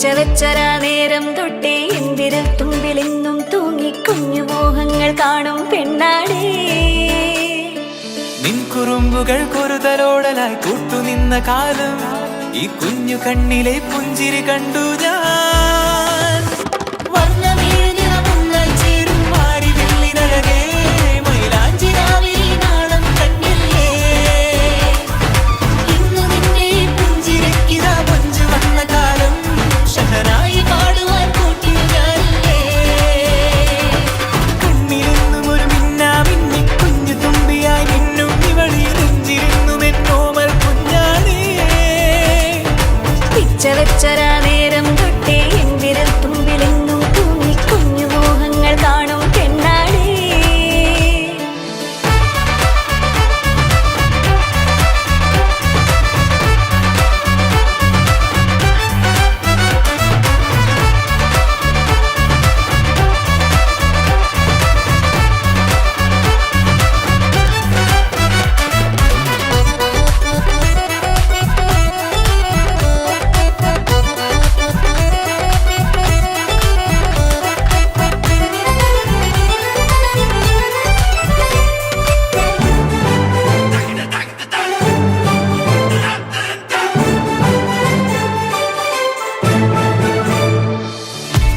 പിച്ചവെച്ചരാ നേരം തൊട്ടേ എന്തിരൽ തുമ്പിലെന്നും തൂങ്ങി കുഞ്ഞു മോഹങ്ങൾ കാണും പെണ്ണാടേ. നിൻ കുറുമ്പുകൾ കുറുതലോടലായി കൂട്ടുനിന്ന കാലം ഈ കുഞ്ഞു കണ്ണിലെ പുഞ്ചിരി കണ്ടു ഞാൻ. ചേരും മാറി വെള്ളിനഴകേ മൈലാഞ്ചി രാവിൽ നാളം കണ്ണില്ലേ. ഇന്നു നിന്നെ പുഞ്ചിരിക്കിതാ പൊഞ്ചു വന്ന കാലം ഷഹനായി പാടുവാൻ കൂട്ടിയാലേ. കണ്ണിലെന്നും ഒരു മിന്നാ മിന്നി കുഞ്ഞു തുമ്പിയായി മിന്നും ഇവളി നെഞ്ചിരുന്നും എന്നോമൽ കുഞ്ഞാണേ. പിച്ചവെച്ചരാ നേരം തൊട്ടേ എന്തിരൽ തുമ്പിലെന്നും തൂങ്ങി കുഞ്ഞു മോഹങ്ങൾ കാണും പെണ്ണാടേ.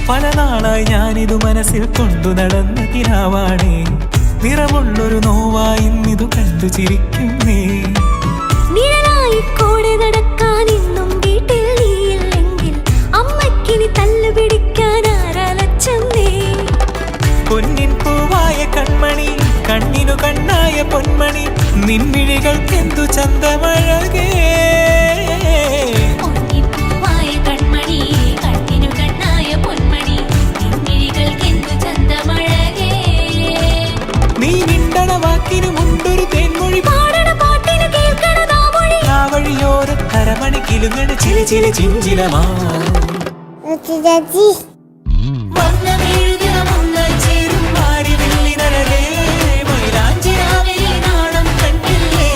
പല നാളായി ഞാനിതു മനസ്സിൽ കൊണ്ടു നടന്ന കിനാവാണേ. നിറമുള്ളൊരു നോവായി ഇന്നിതു കണ്ടു ചിരിക്കുന്നേ. നിഴലായി കൂടെ നടക്കാൻ ഇന്നും വീട്ടിൽ നീയില്ലെങ്കിൽ അമ്മയ്ക്കിനി തല്ലു പിടിക്കാൻ ആരാലച്ചന്നേ. പൊന്നിൻ പൂവായ കൺമണി കണ്ണിനു കണ്ണായ പൊന്മണി നിൻമിഴികൾക്കെന്തു ചന്തമഴകേ. നീ മിണ്ടണ വാക്കിനു മുണ്ടൊരു തേൻമൊഴി പാടണ പാട്ടിനു കേൾക്കണ നാമൊഴി. ആ വഴിയോര കരമണി കിലുങ്ങണ ചില ചില ചിഞ്ചിലമാ. ചേരും മാറി വെള്ളിനഴകേ മൈലാഞ്ചി രാവിൽ നാളം കണ്ടില്ലേ.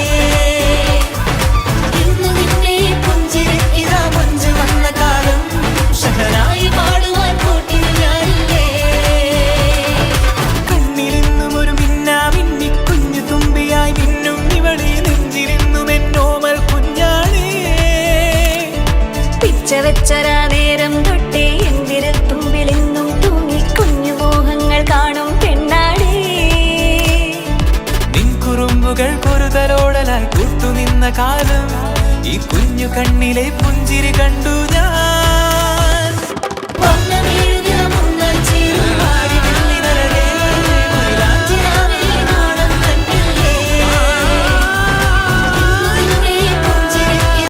ഇന്നു നിന്നെ പുഞ്ചിരിക്കിതാ പൊഞ്ചു വന്ന കാലം ഷഹനായി പാടുവാൻ കൂട്ടിയാലേ. കണ്ണിലെന്നും ഒരു മിന്നാ മിന്നി കുഞ്ഞു തുമ്പിയായി മിന്നും ഇവളി നെഞ്ചിരുന്നും എന്നോമൽ കുഞ്ഞാണേ. പിച്ചവെച്ചരാ നേരം തൊട്ടേ എന്തിരൽ തുമ്പിലെന്നും തൂങ്ങി കുഞ്ഞു മോഹങ്ങൾ കാണും പെണ്ണാടേ. നിൻ കുറുമ്പുകൾ കുറുതലോടലായി കൂട്ടുനിന്ന കാലം ഈ കുഞ്ഞു കണ്ണിലെ പുഞ്ചിരി കണ്ടു ഞാൻ.